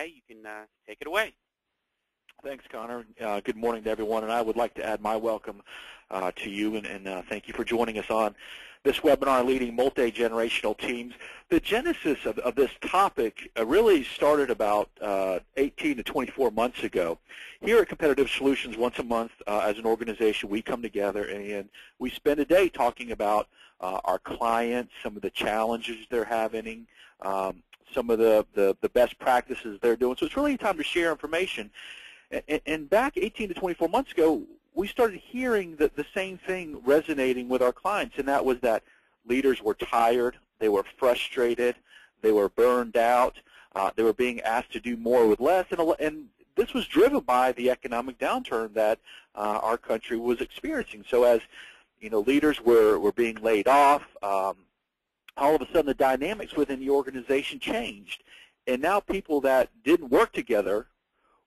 you can take it away. Thanks, Connor. Good morning to everyone, and I would like to add my welcome to you, and thank you for joining us on this webinar, Leading Multi-Generational Teams. The genesis of this topic really started about 18 to 24 months ago. Here at Competitive Solutions, once a month as an organization, we come together and we spend a day talking about our clients, some of the challenges they're having, some of the best practices they're doing. So it's really a time to share information. And back 18 to 24 months ago, we started hearing the same thing resonating with our clients, and that was that leaders were tired, they were frustrated, they were burned out, they were being asked to do more with less, and this was driven by the economic downturn that our country was experiencing. So as leaders were being laid off, all of a sudden the dynamics within the organization changed, and now people that didn't work together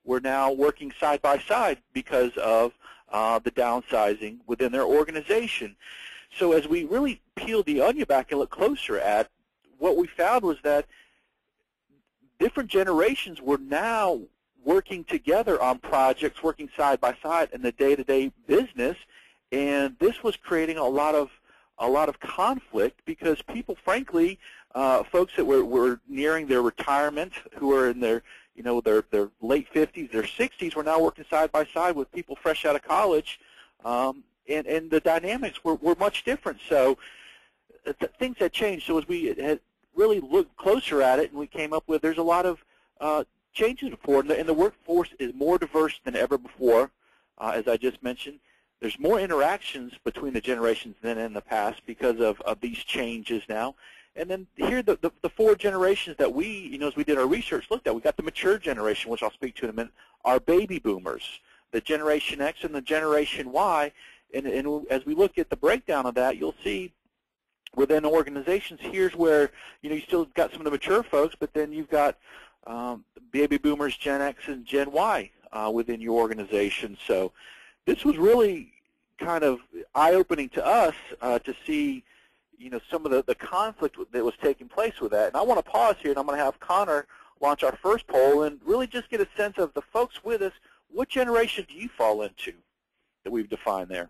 were now working side by side because of the downsizing within their organization. So as we really peeled the onion back and looked closer at, what we found was that different generations were now working together on projects, working side by side in the day-to-day business, and this was creating a lot of conflict because people, frankly, folks that were nearing their retirement, who were in their their late 50s, their 60s, were now working side by side with people fresh out of college, and the dynamics were much different. So things had changed. So as we had really looked closer at it, and we came up with there's a lot of changes before, and the workforce is more diverse than ever before. As I just mentioned, there's more interactions between the generations than in the past because of these changes now. And then here, the four generations that we, as we did our research, looked at. We got the mature generation, which I'll speak to in a minute, our baby boomers, the Generation X and the Generation Y. And as we look at the breakdown of that, you'll see within organizations, here's where, you still got some of the mature folks, but then you've got baby boomers, Gen X, and Gen Y within your organization. So this was really kind of eye-opening to us to see some of the conflict that was taking place with that. And I want to pause here, and I'm going to have Connor launch our first poll and really just get a sense of the folks with us. What generation do you fall into that we've defined there?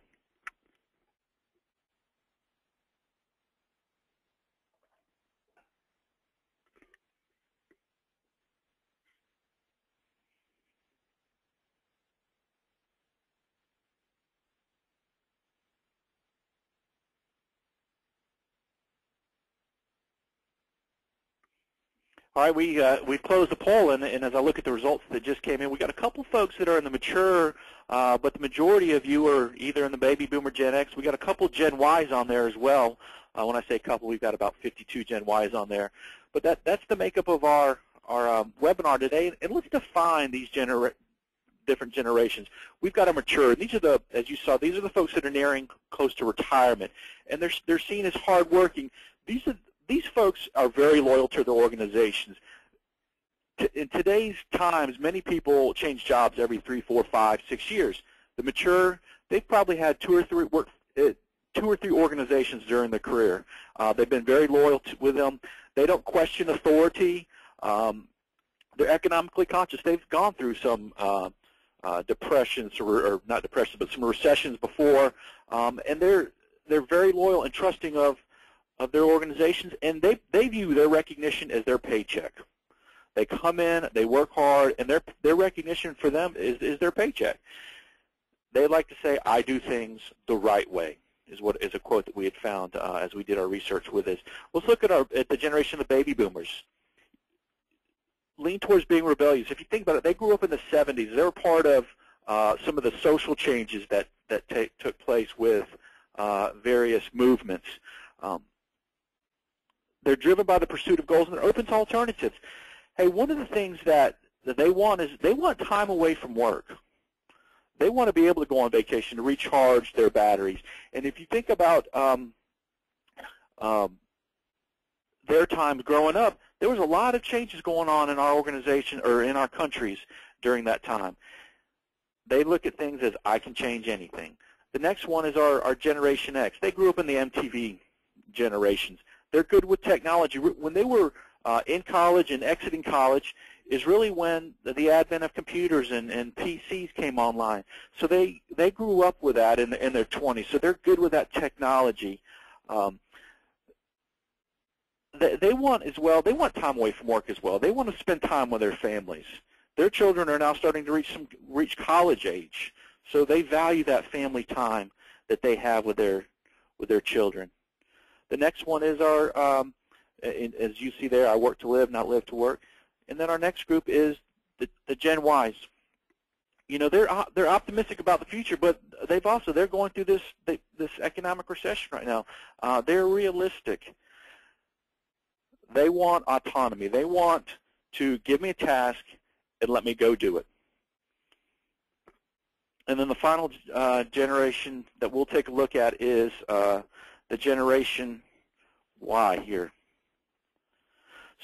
All right, we've closed the poll, and as I look at the results that just came in, we got a couple folks that are in the mature, but the majority of you are either in the baby boomer Gen X. We got a couple Gen Ys on there as well. When I say a couple, we've got about 52 Gen Ys on there. But that's the makeup of our webinar today. And let's define these different generations. We've got a mature, and these are as you saw, these are the folks that are nearing close to retirement, and they're seen as hardworking. These folks are very loyal to their organizations. In today's times, many people change jobs every 3, 4, 5, 6 years. The mature, they've probably had two or three organizations during their career. They've been very loyal with them. They don't question authority. They're economically conscious. They've gone through some depressions, or not depressions, but some recessions before, and they're very loyal and trusting of their organizations, and they view their recognition as their paycheck. They come in, they work hard, and their recognition for them is their paycheck. They like to say, "I do things the right way," is a quote that we had found as we did our research with this. Let's look at the generation of baby boomers. Lean towards being rebellious. If you think about it, they grew up in the 70s. They were part of some of the social changes that took place with various movements. They're driven by the pursuit of goals, and they're open to alternatives. Hey, one of the things that they want is they want time away from work. They want to be able to go on vacation to recharge their batteries. And if you think about their times growing up, there was a lot of changes going on in our organization or in our countries during that time. They look at things as, I can change anything. The next one is our Generation X. They grew up in the MTV generations. They're good with technology. When they were in college and exiting college, is really when the advent of computers and PCs came online. So they grew up with that in their 20s, so they're good with that technology. They want as well. They want time away from work as well. They want to spend time with their families. Their children are now starting to reach college age, so they value that family time that they have with their children. The next one is our, as you see there, our work to live, not live to work. And then our next group is the Gen Ys. You know, they're optimistic about the future, but they're going through this economic recession right now. They're realistic. They want autonomy. They want to give me a task and let me go do it. And then the final generation that we'll take a look at is the Generation Y here.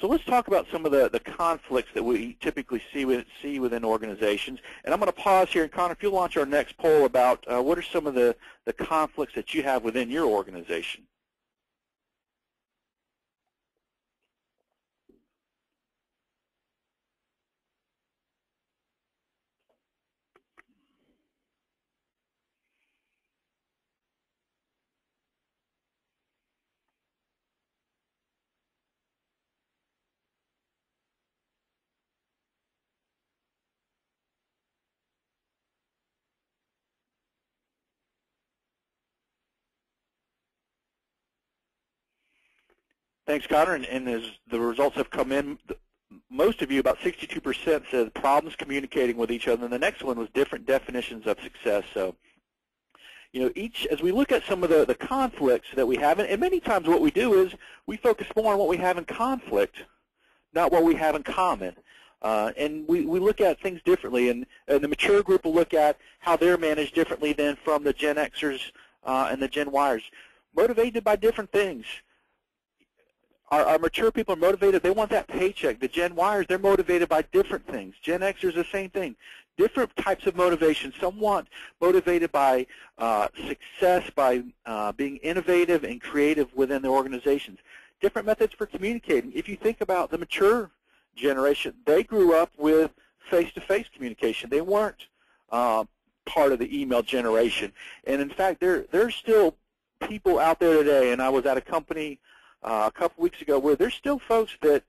So let's talk about some of the conflicts that we typically see within organizations. And I'm going to pause here, and Connor, if you'll launch our next poll about what are some of the conflicts that you have within your organization. Thanks, Connor. And as the results have come in, most of you, about 62%, said problems communicating with each other. And the next one was different definitions of success. So, you know, as we look at some of the conflicts that we have, and many times what we do is we focus more on what we have in conflict, not what we have in common. And we look at things differently. And the mature group will look at how they're managed differently than from the Gen Xers and the Gen Yers, motivated by different things. Our mature people are motivated. They want that paycheck. The Gen Yers, they're motivated by different things. Gen Xers, the same thing. Different types of motivation. Some want motivated by success, by being innovative and creative within their organizations. Different methods for communicating. If you think about the mature generation, they grew up with face-to-face communication. They weren't part of the email generation. And in fact, there's still people out there today, and I was at a company a couple weeks ago where there's still folks that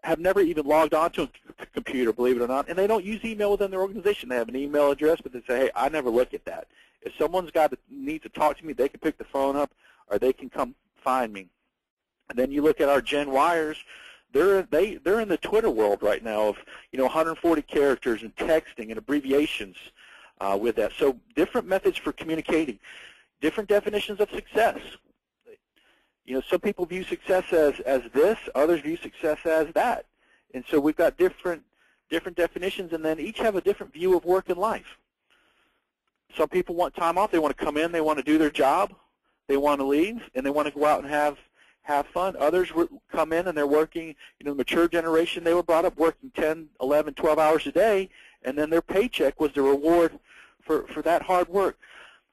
have never even logged onto a computer, believe it or not, and they don't use email within their organization. They have an email address, but they say, hey, I never look at that. If someone's needs to talk to me, they can pick the phone up or they can come find me. And then you look at our Gen Yers, they're in the Twitter world right now of 140 characters and texting and abbreviations with that. So different methods for communicating, different definitions of success. Some people view success as this, others view success as that. And so we've got different definitions, and then each have a different view of work and life. Some people want time off. They want to come in. They want to do their job. They want to leave, and they want to go out and have fun. Others come in, and they're working, the mature generation, they were brought up working 10, 11, 12 hours a day, and then their paycheck was the reward for that hard work.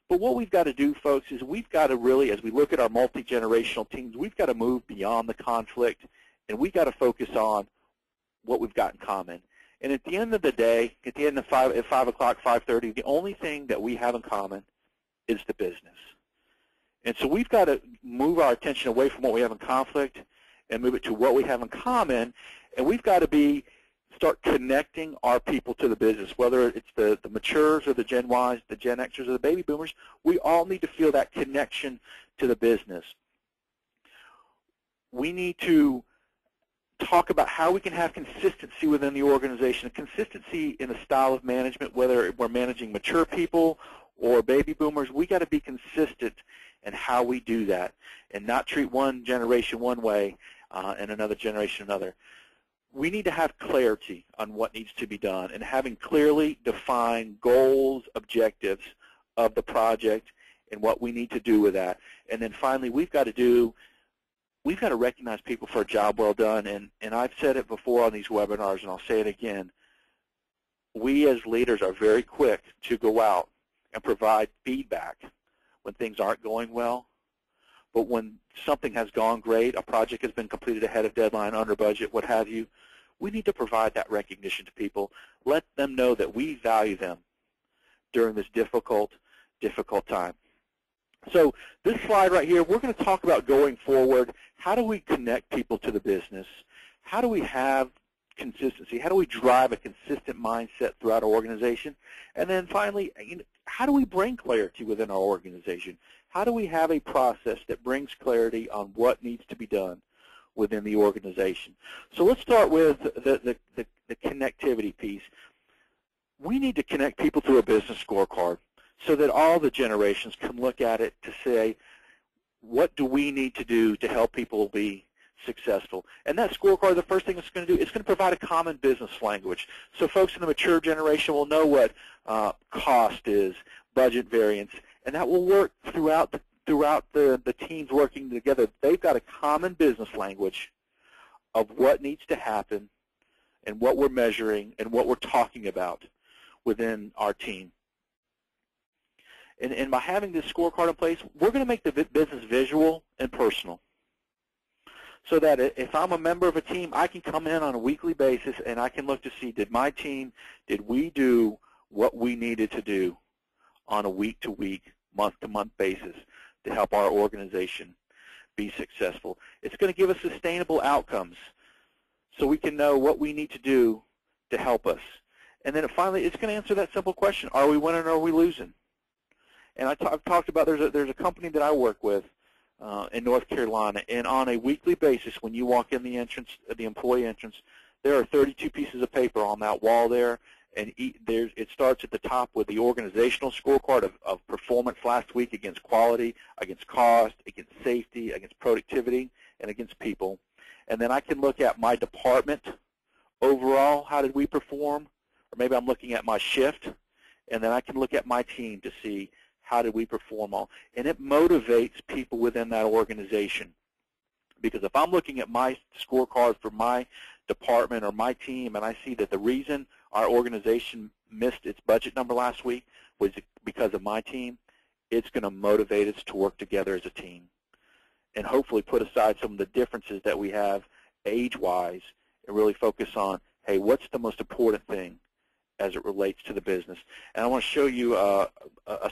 But what we've got to do, folks, is we've got to really, as we look at our multi-generational teams, we've got to move beyond the conflict, and we've got to focus on what we've got in common. And at the end of the day, at the end of at 5 o'clock, 5:30, the only thing that we have in common is the business. And so we've got to move our attention away from what we have in conflict and move it to what we have in common, and we've got to start connecting our people to the business, whether it's the matures or the Gen Ys, the Gen Xers or the baby boomers. We all need to feel that connection to the business. We need to talk about how we can have consistency within the organization, consistency in the style of management, whether we're managing mature people or baby boomers. We got to be consistent in how we do that and not treat one generation one way and another generation another. We need to have clarity on what needs to be done and having clearly defined goals, objectives of the project and what we need to do with that. And then finally, we've got to recognize people for a job well done. And I've said it before on these webinars, and I'll say it again. We as leaders are very quick to go out and provide feedback when things aren't going well. But when something has gone great, a project has been completed ahead of deadline, under budget, what have you, We need to provide that recognition to people. Let them know that we value them during this difficult time. So this slide right here, we're going to talk about going forward. How do we connect people to the business? How do we have consistency? How do we drive a consistent mindset throughout our organization? And then finally, how do we bring clarity within our organization? How do we have a process that brings clarity on what needs to be done within the organization? So let's start with the connectivity piece. We need to connect people to a business scorecard so that all the generations can look at it to say, what do we need to do to help people be successful? And that scorecard, the first thing it's going to do, it's going to provide a common business language. So folks in the mature generation will know what cost is, budget variance, and that will work throughout the teams working together. They've got a common business language of what needs to happen and what we're measuring and what we're talking about within our team. And by having this scorecard in place, we're going to make the business visual and personal, so that if I'm a member of a team, I can come in on a weekly basis and I can look to see, did we do what we needed to do on a week-to-week, month-to-month basis to help our organization be successful? It's going to give us sustainable outcomes so we can know what we need to do to help us. And then finally, it's going to answer that simple question, are we winning or are we losing? And I've talked about there's a company that I work with in North Carolina, and on a weekly basis, when you walk in the employee entrance, there are 32 pieces of paper on that wall there, and it starts at the top with the organizational scorecard of performance last week against quality, against cost, against safety, against productivity, and against people. And then I can look at my department overall, how did we perform, or maybe I'm looking at my shift, and then I can look at my team to see how did we perform all. And it motivates people within that organization. Because if I'm looking at my scorecard for my department or my team and I see that the reason our organization missed its budget number last week was because of my team, it's going to motivate us to work together as a team and hopefully put aside some of the differences that we have age-wise and really focus on, hey, what's the most important thing as it relates to the business. And I want to show you a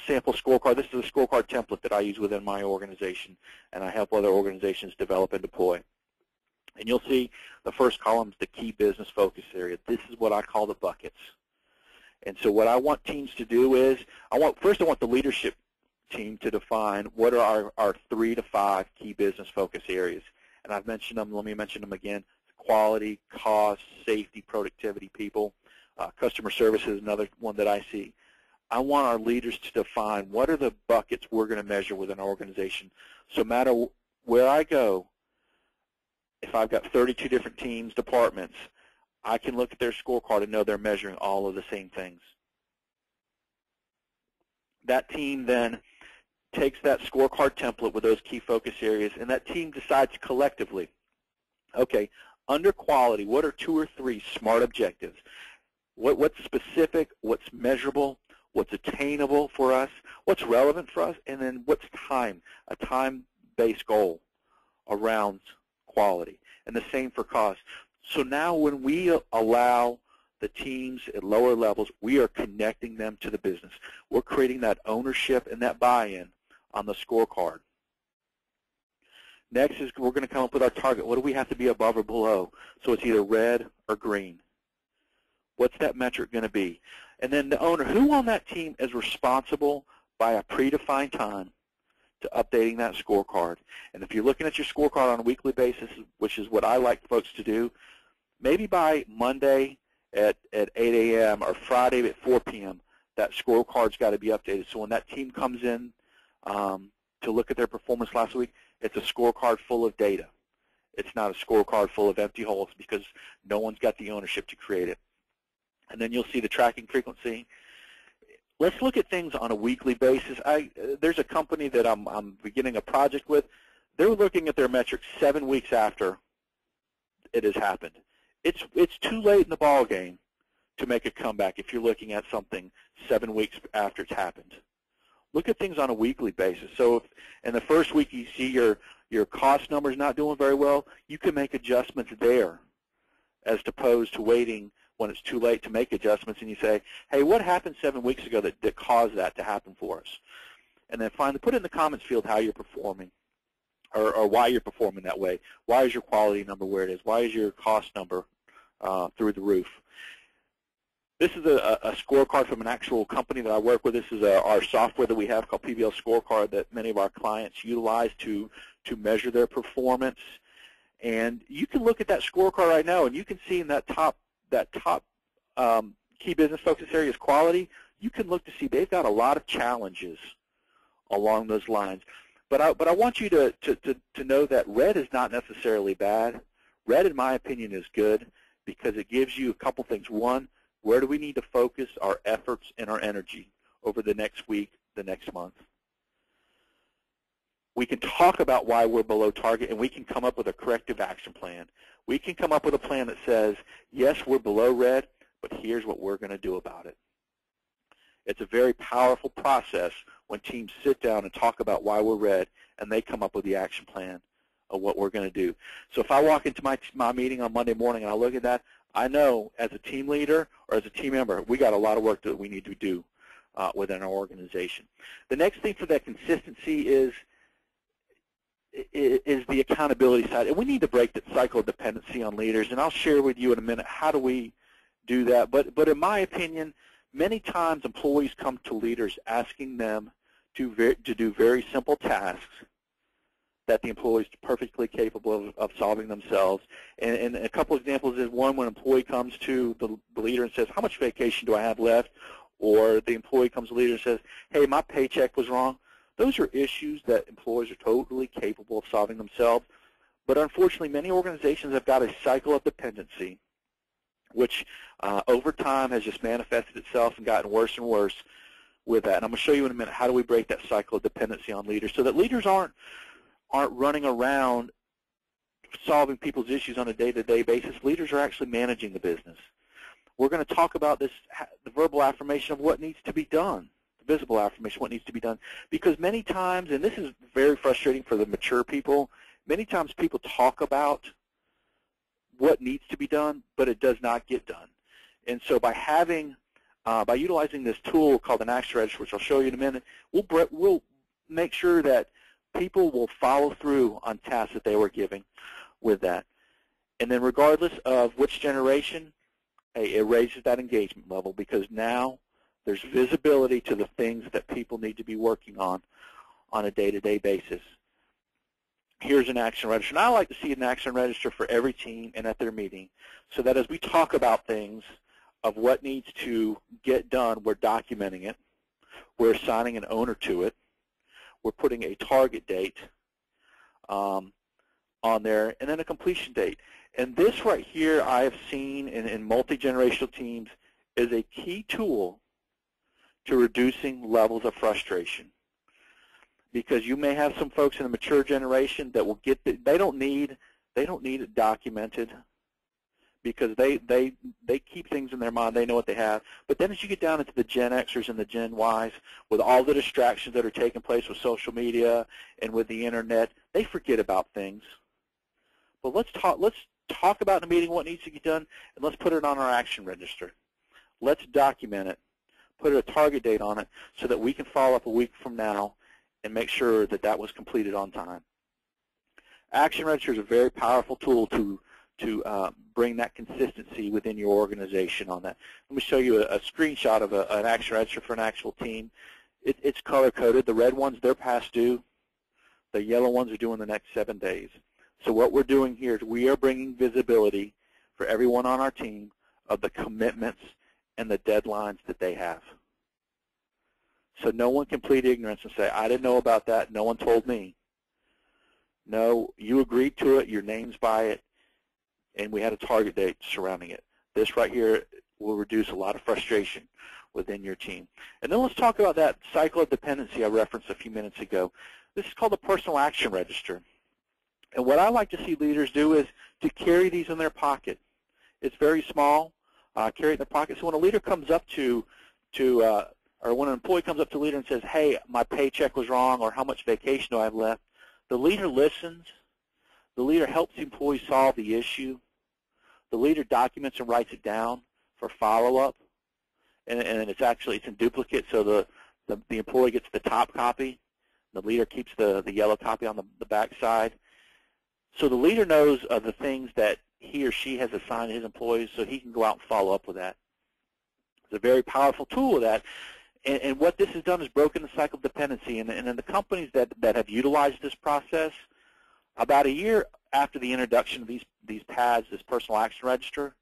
sample scorecard. This is a scorecard template that I use within my organization, and I help other organizations develop and deploy. And you'll see the first column is the key business focus area. This is what I call the buckets. And so what I want teams to do is, first I want the leadership team to define what are our 3 to 5 key business focus areas. And I've mentioned them. Let me mention them again. Quality, cost, safety, productivity, people. Customer service is another one that I see. I want our leaders to define what are the buckets we're going to measure within our organization. So no matter where I go, if I've got 32 different teams, departments, I can look at their scorecard and know they're measuring all of the same things. That team then takes that scorecard template with those key focus areas, and that team decides collectively, okay, under quality, what are 2 or 3 SMART objectives? What's specific, what's measurable, what's attainable for us, what's relevant for us, and then what's time, a time-based goal around quality. And the same for cost. So now when we allow the teams at lower levels, we are connecting them to the business. We're creating that ownership and that buy-in on the scorecard. Next is we're going to come up with our target. What do we have to be above or below? So it's either red or green. What's that metric going to be? And then the owner, who on that team is responsible by a predefined time to updating that scorecard? And if you're looking at your scorecard on a weekly basis, which is what I like folks to do, maybe by Monday at 8 a.m. or Friday at 4 p.m., that scorecard's got to be updated. So when that team comes in to look at their performance last week, it's a scorecard full of data. It's not a scorecard full of empty holes because no one's got the ownership to create it. And then you'll see the tracking frequency. Let's look at things on a weekly basis. There's a company that I'm beginning a project with. They're looking at their metrics 7 weeks after it has happened. It's too late in the ball game to make a comeback if you're looking at something 7 weeks after it's happened. Look at things on a weekly basis. So if in the first week you see your cost numbers not doing very well, you can make adjustments there as opposed to waiting when it's too late to make adjustments, and you say, hey, what happened 7 weeks ago that caused that to happen for us? And then finally, put in the comments field how you're performing, or why you're performing that way. Why is your quality number where it is? Why is your cost number through the roof? This is a scorecard from an actual company that I work with. This is our software that we have called PBL Scorecard that many of our clients utilize to measure their performance. And you can look at that scorecard right now, and you can see in that top key business focus area is quality. You can look to see they've got a lot of challenges along those lines. But I want you to know that red is not necessarily bad. Red, in my opinion, is good because it gives you a couple things. One, where do we need to focus our efforts and our energy over the next week, the next month? We can talk about why we're below target, and we can come up with a corrective action plan. We can come up with a plan that says, yes, we're below red, but here's what we're going to do about it. It's a very powerful process when teams sit down and talk about why we're red, and they come up with the action plan of what we're going to do. So if I walk into my meeting on Monday morning and I look at that, I know as a team leader or as a team member, we got a lot of work that we need to do within our organization. The next thing for that consistency is the accountability side. And we need to break that cycle of dependency on leaders, and I'll share with you in a minute how do we do that. But in my opinion, many times employees come to leaders asking them to do very simple tasks that the employee is perfectly capable of solving themselves. And a couple examples is one, when an employee comes to the leader and says, how much vacation do I have left? Or the employee comes to the leader and says, hey, my paycheck was wrong. Those are issues that employees are totally capable of solving themselves. But unfortunately, many organizations have got a cycle of dependency, which over time has just manifested itself and gotten worse and worse with that. And I'm going to show you in a minute how do we break that cycle of dependency on leaders so that leaders aren't running around solving people's issues on a day-to-day basis. Leaders are actually managing the business. We're going to talk about this, the verbal affirmation of what needs to be done, the visible affirmation, what needs to be done. Because many times, and this is very frustrating for the mature people, many times people talk about what needs to be done, but it does not get done. And so by utilizing this tool called an action register, which I'll show you in a minute, we'll make sure that people will follow through on tasks that they were giving with that. And then regardless of which generation, it raises that engagement level because now there's visibility to the things that people need to be working on a day-to-day basis. Here's an action register. And I like to see an action register for every team and at their meeting so that as we talk about things of what needs to get done, we're documenting it. We're assigning an owner to it. We're putting a target date on there, and then a completion date. And this right here I have seen in multi-generational teams is a key tool to reducing levels of frustration. Because you may have some folks in the mature generation that will get they don't need it documented because they keep things in their mind. They know what they have. But then as you get down into the Gen Xers and the Gen Ys, with all the distractions that are taking place with social media and with the internet, they forget about things. But let's talk about in the meeting what needs to get done, and let's put it on our action register. Let's document it, put a target date on it, so that we can follow up a week from now and make sure that that was completed on time. Action register is a very powerful tool to bring that consistency within your organization on that. Let me show you a screenshot of an action register for an actual team. It's color-coded. The red ones, they're past due. The yellow ones are due in the next 7 days. So what we're doing here is we are bringing visibility for everyone on our team of the commitments and the deadlines that they have. So no one can plead ignorance and say, I didn't know about that, no one told me. No, you agreed to it, your name's by it, and we had a target date surrounding it. This right here will reduce a lot of frustration within your team. And then let's talk about that cycle of dependency I referenced a few minutes ago. This is called the personal action register. And what I like to see leaders do is to carry these in their pocket. It's very small, carry it in their pocket. So when a leader comes up or when an employee comes up to the leader and says, hey, my paycheck was wrong, or how much vacation do I have left, the leader listens. The leader helps the employee solve the issue. The leader documents and writes it down for follow-up, and it's in duplicate, so the employee gets the top copy. The leader keeps the yellow copy on the back side. So the leader knows of the things that he or she has assigned to his employees, so he can go out and follow up with that. It's a very powerful tool of that. And what this has done is broken the cycle of dependency. And in the companies that have utilized this process, about a year after the introduction of these pads, this personal action register,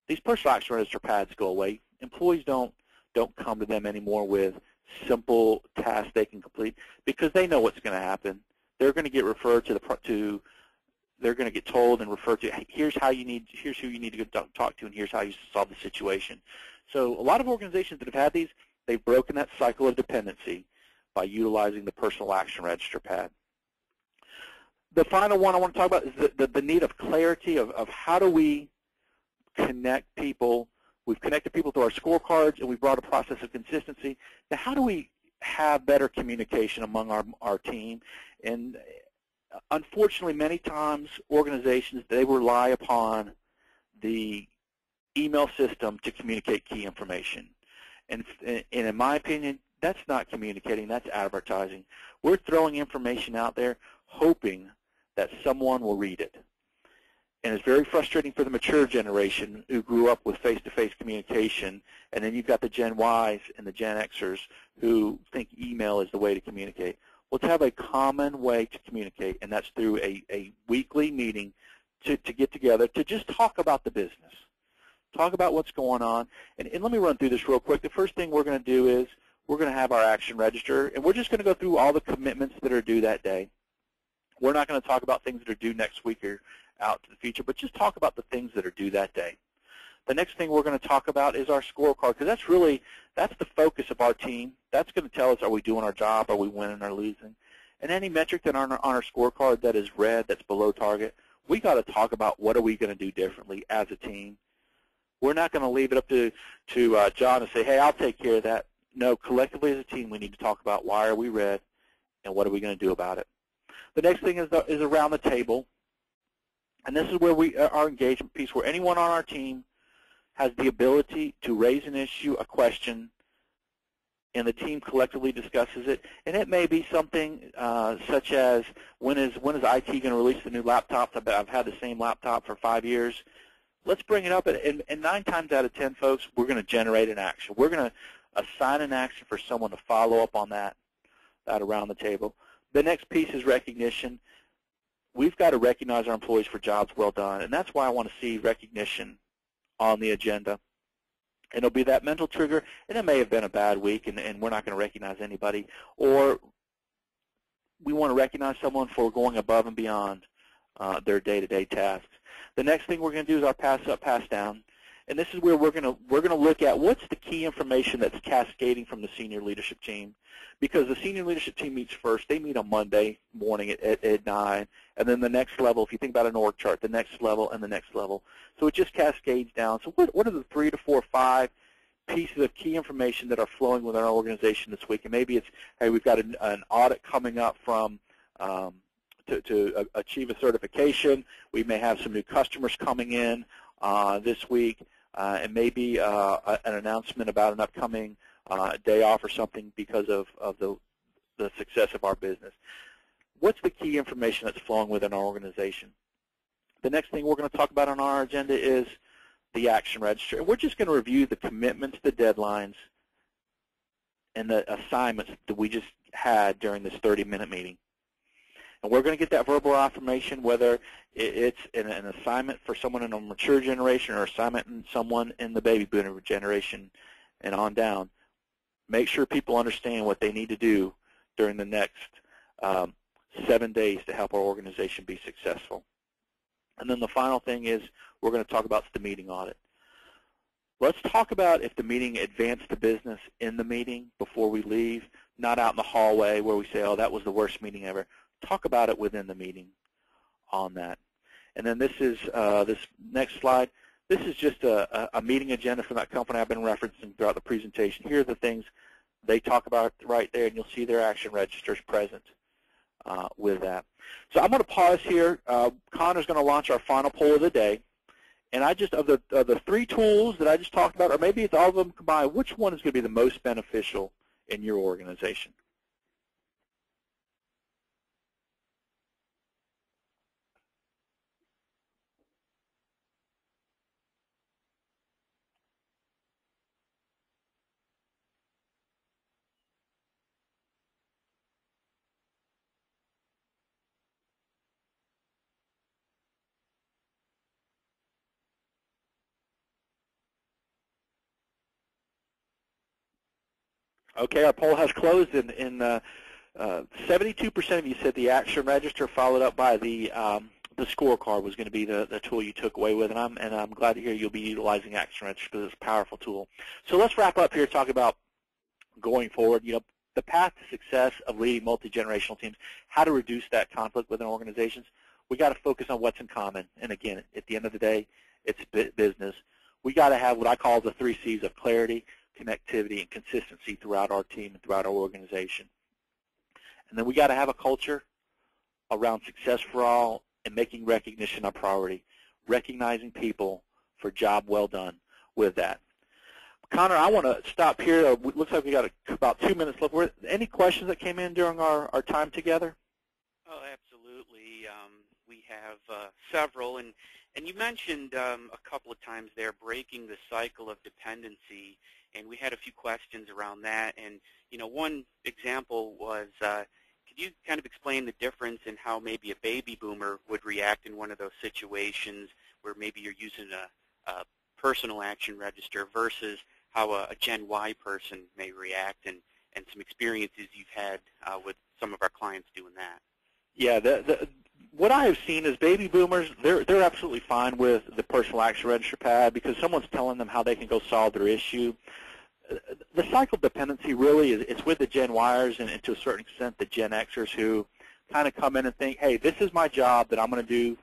these personal action register pads go away. Employees don't come to them anymore with simple tasks they can complete because they know what's going to happen. They're going to get referred they're going to get told and referred to, here's who you need to go talk to, and here's how you solve the situation. So a lot of organizations that have had these, they've broken that cycle of dependency by utilizing the personal action register pad. The final one I want to talk about is the need of clarity of how do we connect people. We've connected people to our scorecards, and we've brought a process of consistency. Now, how do we have better communication among our team? And unfortunately, many times organizations, they rely upon the email system to communicate key information. And in my opinion, that's not communicating, that's advertising. We're throwing information out there hoping that someone will read it. And it's very frustrating for the mature generation who grew up with face-to-face communication, and then you've got the Gen Ys and the Gen Xers who think email is the way to communicate. Let's have a common way to communicate, and that's through a weekly meeting to get together to just talk about the business, talk about what's going on. And let me run through this real quick. The first thing we're going to do is we're going to have our action register, and we're just going to go through all the commitments that are due that day. We're not going to talk about things that are due next week or out to the future, but just talk about the things that are due that day. The next thing we're going to talk about is our scorecard, because that's the focus of our team. That's going to tell us, are we doing our job, are we winning or losing? And any metric that on our scorecard that is red, that's below target, we got to talk about what are we going to do differently as a team. We're not going to leave it up to John and say, hey, I'll take care of that. No, collectively as a team, we need to talk about why are we red and what are we going to do about it. The next thing is around the table, and this is where our engagement piece, where anyone on our team has the ability to raise an issue, a question, and the team collectively discusses it. And it may be something such as, when is IT going to release the new laptops? I've had the same laptop for 5 years. Let's bring it up, and 9 times out of 10, folks, we're going to generate an action. We're going to assign an action for someone to follow up on that around the table. The next piece is recognition. We've got to recognize our employees for jobs well done, and that's why I want to see recognition on the agenda. And it'll be that mental trigger, and it may have been a bad week, and we're not going to recognize anybody, or we want to recognize someone for going above and beyond their day-to-day tasks. The next thing we're going to do is our pass up, pass down, and this is where we're going to look at what's the key information that's cascading from the senior leadership team, because the senior leadership team meets first. They meet on Monday morning at 9, and then the next level, if you think about an org chart, the next level and the next level. So it just cascades down. So what are the 3 to 4, 5 pieces of key information that are flowing within our organization this week? And maybe it's, hey, we've got an audit coming up from to achieve a certification. We may have some new customers coming in this week, and maybe an announcement about an upcoming day off or something because of the success of our business. What's the key information that's flowing within our organization? The next thing we're going to talk about on our agenda is the action register. And we're just going to review the commitments, the deadlines, and the assignments that we just had during this 30-minute meeting. And we're going to get that verbal affirmation, whether it's an assignment for someone in a mature generation or assignment in someone in the baby boomer generation and on down. Make sure people understand what they need to do during the next 7 days to help our organization be successful. And then the final thing is we're going to talk about the meeting audit. Let's talk about if the meeting advanced the business in the meeting before we leave, not out in the hallway where we say, oh, that was the worst meeting ever. Talk about it within the meeting on that. And then this is this next slide. This is just a meeting agenda from that company I've been referencing throughout the presentation. Here are the things they talk about right there, and you'll see their action registers present with that. So I'm going to pause here. Connor's going to launch our final poll of the day, And I just, of the three tools that I just talked about, or maybe it's all of them combined, which one is going to be the most beneficial in your organization? Okay, our poll has closed, and 72% of you said the action register, followed up by the scorecard was going to be the tool you took away with, and I'm glad to hear you'll be utilizing action register because it's a powerful tool. So let's wrap up here, talk about going forward. You know, the path to success of leading multi-generational teams, how to reduce that conflict within organizations. We got to focus on what's in common, and again, at the end of the day, it's business. We got to have what I call the 3 C's of clarity, connectivity, and consistency throughout our team and throughout our organization. And then we got to have a culture around success for all and making recognition a priority, recognizing people for job well done with that. Connor, I want to stop here. It looks like we got about 2 minutes left. Were any questions that came in during our time together? Oh, absolutely. We have several, and you mentioned a couple of times there breaking the cycle of dependency, and we had a few questions around that. And you know, one example was, could you kind of explain the difference in how maybe a baby boomer would react in one of those situations where maybe you're using a personal action register versus how a Gen Y person may react, and some experiences you've had with some of our clients doing that? Yeah, what I have seen is baby boomers, they're absolutely fine with the personal action register pad because someone's telling them how they can go solve their issue. The cycle dependency really is with the Gen Yers and to a certain extent the Gen Xers who kind of come in and think, hey, this is my job that I'm going to do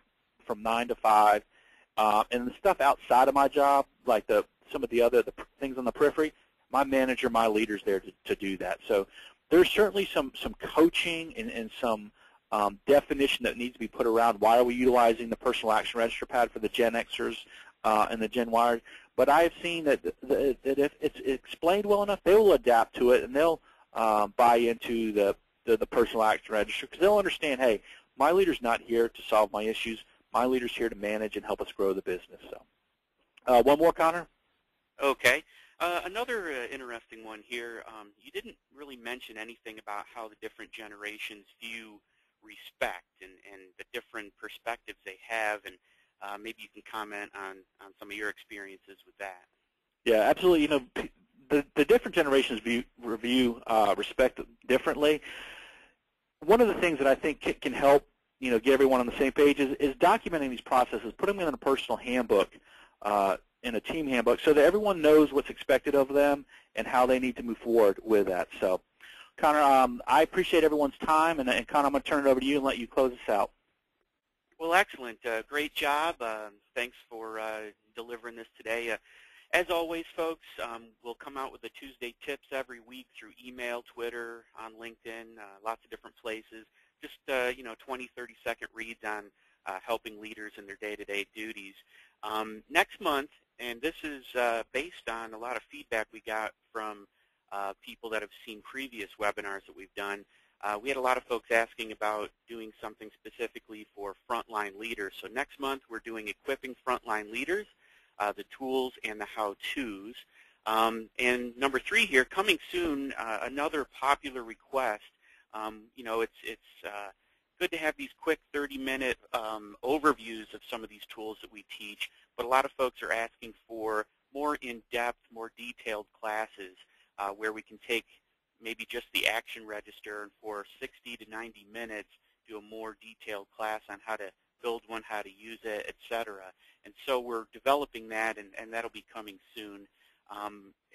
from 9 to 5, and the stuff outside of my job, like some of the things on the periphery, my manager, my leader's there to do that. So there's certainly some coaching and some definition that needs to be put around why are we utilizing the personal action register pad for the Gen Xers and the Gen Yers. But I have seen that if it's explained well enough, they will adapt to it and they'll buy into the personal action register because they'll understand, hey, my leader's not here to solve my issues. My leader's here to manage and help us grow the business. So, one more, Connor. Okay. Another interesting one here. You didn't really mention anything about how the different generations view respect and the different perspectives they have, and maybe you can comment on some of your experiences with that. Yeah, absolutely. You know, the different generations view respect differently. One of the things that I think can help, you know, get everyone on the same page is documenting these processes, putting them in a personal handbook, in a team handbook, so that everyone knows what's expected of them and how they need to move forward with that. So, Connor, I appreciate everyone's time, and Connor, I'm going to turn it over to you and let you close us out. Well, excellent. Great job. Thanks for delivering this today. As always, folks, we'll come out with the Tuesday tips every week through email, Twitter, on LinkedIn, lots of different places. Just, 20, 30-second reads on helping leaders in their day-to-day duties. Next month, and this is based on a lot of feedback we got from people that have seen previous webinars that we've done. We had a lot of folks asking about doing something specifically for frontline leaders. So next month we're doing equipping frontline leaders, the tools and the how-tos. And number 3 here, coming soon, another popular request. It's good to have these quick 30-minute overviews of some of these tools that we teach, but a lot of folks are asking for more in-depth, more detailed classes where we can take maybe just the action register and for 60 to 90 minutes do a more detailed class on how to build one, how to use it, etc. And so we're developing that, and that'll be coming soon.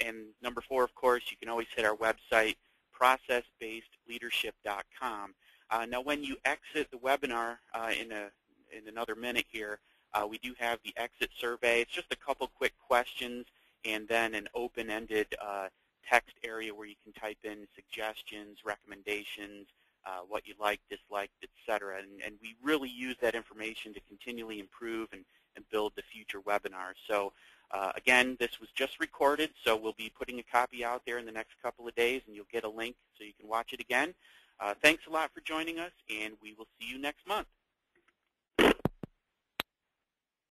And number 4, of course, you can always hit our website, process-based-leadership.com. Now, when you exit the webinar in another minute here, we do have the exit survey. It's just a couple quick questions and then an open-ended text area where you can type in suggestions, recommendations, what you like, disliked, etc. And we really use that information to continually improve and and build the future webinars. So again, this was just recorded, so we'll be putting a copy out there in the next couple of days, and you'll get a link so you can watch it again. Thanks a lot for joining us, and we will see you next month.